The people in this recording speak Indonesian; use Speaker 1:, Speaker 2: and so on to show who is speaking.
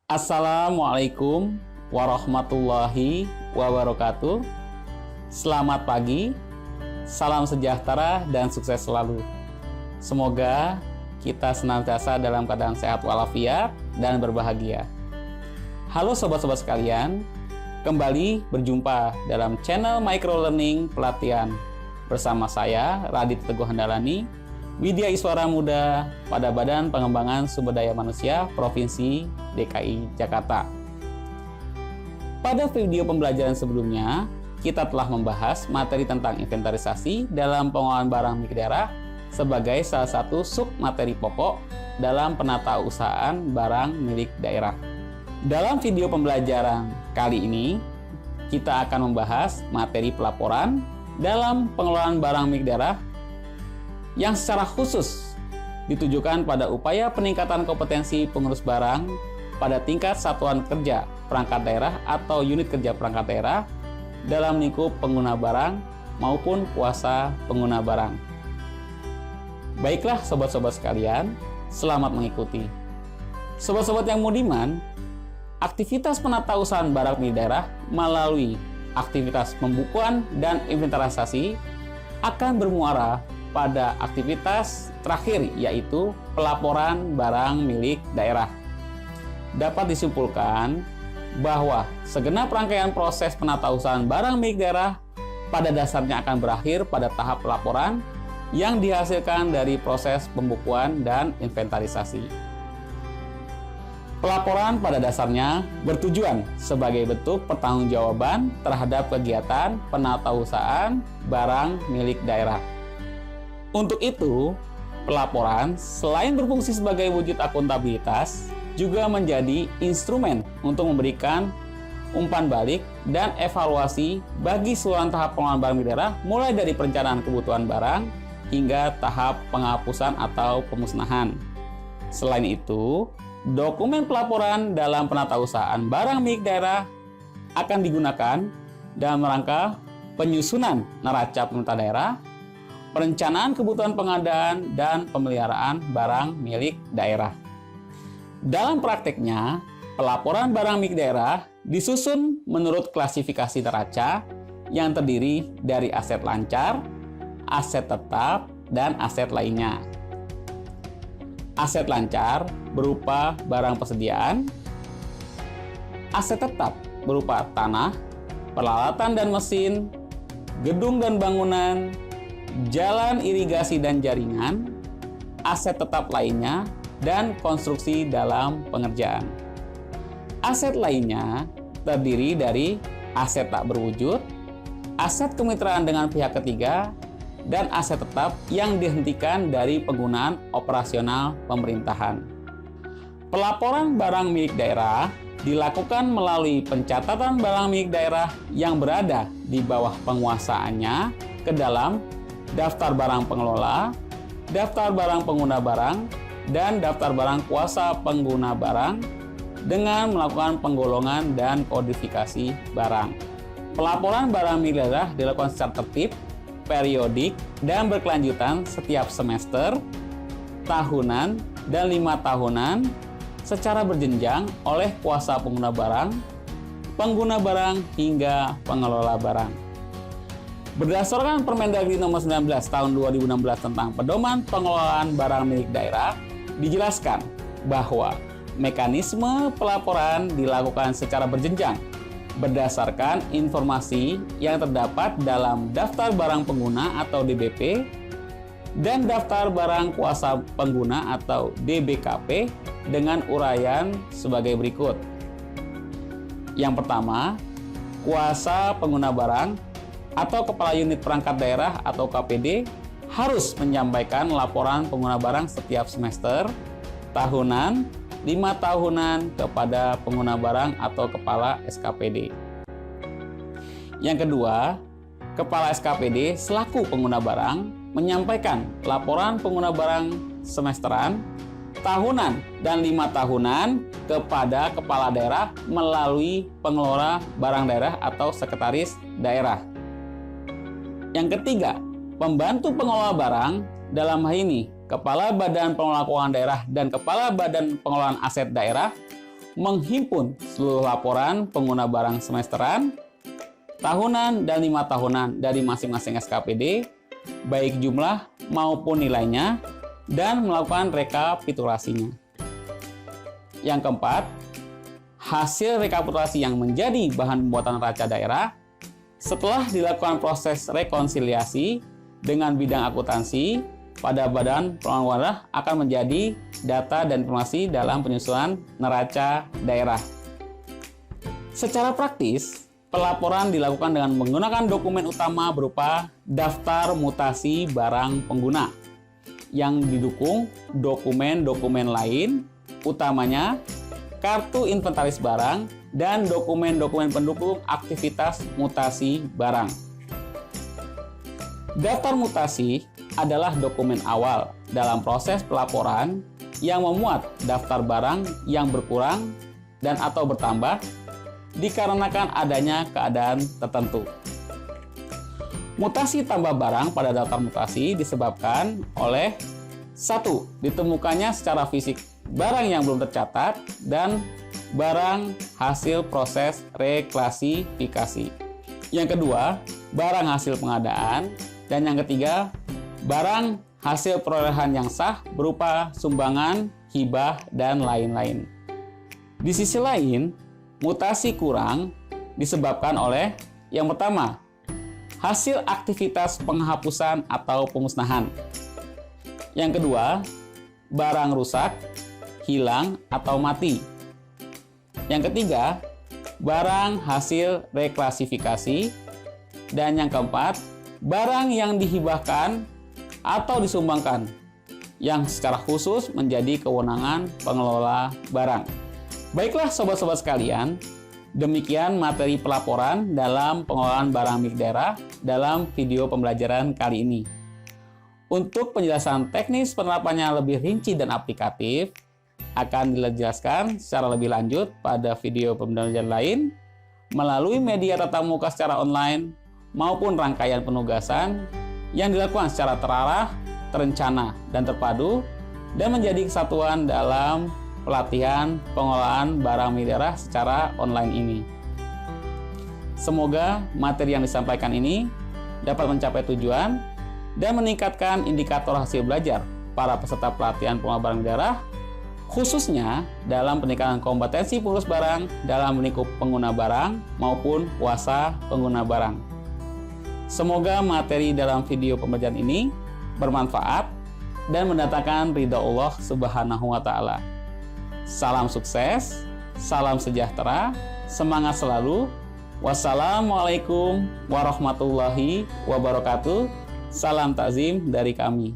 Speaker 1: Assalamualaikum warahmatullahi wabarakatuh. Selamat pagi, salam sejahtera dan sukses selalu. Semoga kita senantiasa dalam keadaan sehat walafiat dan berbahagia. Halo sobat-sobat sekalian, kembali berjumpa dalam channel Micro Learning Pelatihan bersama saya Radit Teguh Handalani, Widya Iswara Muda pada Badan Pengembangan Sumber Daya Manusia Provinsi DKI Jakarta. Pada video pembelajaran sebelumnya, kita telah membahas materi tentang inventarisasi dalam pengelolaan barang milik daerah sebagai salah satu sub materi pokok dalam penatausahaan barang milik daerah. Dalam video pembelajaran kali ini, kita akan membahas materi pelaporan dalam pengelolaan barang milik daerah yang secara khusus ditujukan pada upaya peningkatan kompetensi pengurus barang pada tingkat satuan kerja perangkat daerah atau unit kerja perangkat daerah dalam lingkup pengguna barang maupun kuasa pengguna barang. Baiklah sobat-sobat sekalian, selamat mengikuti. Sobat-sobat yang budiman, aktivitas penatausahaan barang milik daerah melalui aktivitas pembukuan dan inventarisasi akan bermuara pada aktivitas terakhir, yaitu pelaporan barang milik daerah. Dapat disimpulkan bahwa segenap rangkaian proses penatausahaan barang milik daerah pada dasarnya akan berakhir pada tahap pelaporan yang dihasilkan dari proses pembukuan dan inventarisasi. Pelaporan pada dasarnya bertujuan sebagai bentuk pertanggungjawaban terhadap kegiatan penatausahaan barang milik daerah. Untuk itu, pelaporan selain berfungsi sebagai wujud akuntabilitas, juga menjadi instrumen untuk memberikan umpan balik dan evaluasi bagi seluruh tahap pengelolaan barang milik daerah, mulai dari perencanaan kebutuhan barang hingga tahap penghapusan atau pemusnahan. Selain itu, dokumen pelaporan dalam penatausahaan barang milik daerah akan digunakan dalam rangka penyusunan neraca pemerintah daerah, perencanaan kebutuhan pengadaan dan pemeliharaan barang milik daerah. Dalam prakteknya, pelaporan barang milik daerah disusun menurut klasifikasi neraca yang terdiri dari aset lancar, aset tetap, dan aset lainnya. Aset lancar berupa barang persediaan, aset tetap berupa tanah, peralatan dan mesin, gedung dan bangunan, jalan irigasi dan jaringan, aset tetap lainnya, dan konstruksi dalam pengerjaan. Aset lainnya terdiri dari aset tak berwujud, aset kemitraan dengan pihak ketiga, dan aset tetap yang dihentikan dari penggunaan operasional pemerintahan. Pelaporan barang milik daerah dilakukan melalui pencatatan barang milik daerah yang berada di bawah penguasaannya ke dalam daftar barang pengelola, daftar barang pengguna barang, dan daftar barang kuasa pengguna barang dengan melakukan penggolongan dan kodifikasi barang. Pelaporan barang milik daerah dilakukan secara tertib, periodik, dan berkelanjutan setiap semester, tahunan, dan 5 tahunan secara berjenjang oleh kuasa pengguna barang, hingga pengelola barang. Berdasarkan Permendagri Nomor 19 Tahun 2016 tentang Pedoman Pengelolaan Barang Milik Daerah, dijelaskan bahwa mekanisme pelaporan dilakukan secara berjenjang berdasarkan informasi yang terdapat dalam Daftar Barang Pengguna atau DBP dan Daftar Barang Kuasa Pengguna atau DBKP dengan uraian sebagai berikut. Yang pertama, kuasa pengguna barang atau Kepala Unit Perangkat Daerah atau KPD harus menyampaikan laporan pengguna barang setiap semester, tahunan, 5 tahunan kepada pengguna barang atau Kepala SKPD. Yang kedua, Kepala SKPD selaku pengguna barang menyampaikan laporan pengguna barang semesteran, tahunan, dan 5 tahunan kepada Kepala Daerah melalui Pengelola Barang Daerah atau Sekretaris Daerah. Yang ketiga, pembantu pengelola barang, dalam hal ini Kepala Badan Pengelola Keuangan Daerah dan Kepala Badan Pengelolaan Aset Daerah, menghimpun seluruh laporan pengguna barang semesteran, tahunan, dan 5 tahunan dari masing-masing SKPD, baik jumlah maupun nilainya, dan melakukan rekapitulasinya. Yang keempat, hasil rekapitulasi yang menjadi bahan pembuatan neraca daerah setelah dilakukan proses rekonsiliasi dengan bidang akuntansi pada Badan Pengelolaan Daerah akan menjadi data dan informasi dalam penyusunan neraca daerah. Secara praktis, pelaporan dilakukan dengan menggunakan dokumen utama berupa daftar mutasi barang pengguna yang didukung dokumen-dokumen lain, utamanya kartu inventaris barang dan dokumen-dokumen pendukung aktivitas mutasi barang. Daftar mutasi adalah dokumen awal dalam proses pelaporan yang memuat daftar barang yang berkurang dan atau bertambah dikarenakan adanya keadaan tertentu. Mutasi tambah barang pada daftar mutasi disebabkan oleh 1. Ditemukannya secara fisik barang yang belum tercatat dan barang hasil proses reklasifikasi. Yang kedua, barang hasil pengadaan. Dan yang ketiga, barang hasil perolehan yang sah berupa sumbangan, hibah, dan lain-lain. Di sisi lain, mutasi kurang disebabkan oleh yang pertama, hasil aktivitas penghapusan atau pemusnahan. Yang kedua, barang rusak, hilang, atau mati. Yang ketiga, barang hasil reklasifikasi. Dan yang keempat, barang yang dihibahkan atau disumbangkan yang secara khusus menjadi kewenangan pengelola barang. Baiklah sobat-sobat sekalian, demikian materi pelaporan dalam pengelolaan barang milik daerah dalam video pembelajaran kali ini. Untuk penjelasan teknis penerapannya lebih rinci dan aplikatif akan dijelaskan secara lebih lanjut pada video pembelajaran lain melalui media tatap muka secara online maupun rangkaian penugasan yang dilakukan secara terarah, terencana, dan terpadu dan menjadi kesatuan dalam pelatihan pengelolaan barang milik daerah secara online ini. Semoga materi yang disampaikan ini dapat mencapai tujuan dan meningkatkan indikator hasil belajar para peserta pelatihan pengelolaan barang milik daerah, khususnya dalam peningkatan kompetensi pengurus barang dalam lingkup pengguna barang maupun kuasa pengguna barang. Semoga materi dalam video pembelajaran ini bermanfaat dan mendatangkan ridha Allah Subhanahu wa Ta'ala. Salam sukses, salam sejahtera, semangat selalu. Wassalamualaikum warahmatullahi wabarakatuh. Salam takzim dari kami.